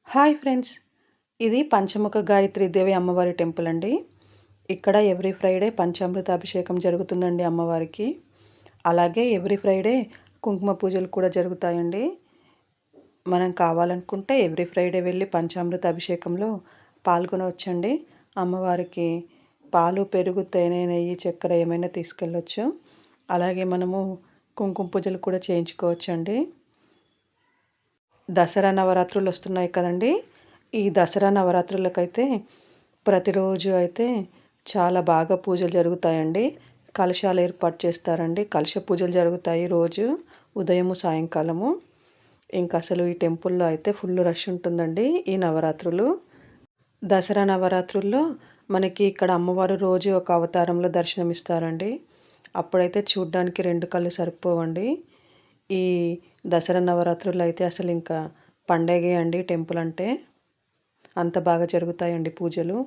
Hi friends! ఇది పంచముఖ గాయత్రీదేవి అమ్మవారి temple అండి. ఇక్కడ ఎవ్రీ ఫ్రైడే పంచామృత అభిషేకం జరుగుతుందండి అమ్మవారికి. అలాగే ఎవ్రీ ఫ్రైడే కుంకుమ పూజలు కూడా జరుగుతాయండి. మనం కావాలనుకుంటే ఎవ్రీ ఫ్రైడే వెళ్ళి పంచామృత అభిషేకంలో పాల్గొనవచ్చండి. అమ్మవారికి పాలు, పెరుగు, తేనె, నెయ్యి, చక్కెర ఏమైనా తీసుకెళ్ళొచ్చు. అలాగే మనము కుంకుమ పూజలు కూడా చేయించుకోవచ్చండి. దసరా నవరాత్రులు వస్తున్నాయి కదండీ! ఈ దసరా నవరాత్రులకైతే ప్రతిరోజు అయితే చాలా బాగా పూజలు జరుగుతాయండి. కలశాలు ఏర్పాటు చేస్తారండి. కలశ పూజలు జరుగుతాయి రోజు ఉదయము, సాయంకాలము. ఇంక అసలు ఈ టెంపుల్‌లో అయితే ఫుల్ రష్ ఉంటుందండి ఈ నవరాత్రులు. దసరా నవరాత్రుల్లో మనకి ఇక్కడ అమ్మవారు రోజు ఒక అవతారంలో దర్శనమిస్తారండి. అప్పుడైతే చూడ్డానికి 2 కళ్ళు సరిపోవండి. ఈ దసరా నవరాత్రుల్లో అయితే అసలు ఇంకా పండగే అండి టెంపుల్ అంటే. అంత బాగా జరుగుతాయండి పూజలు.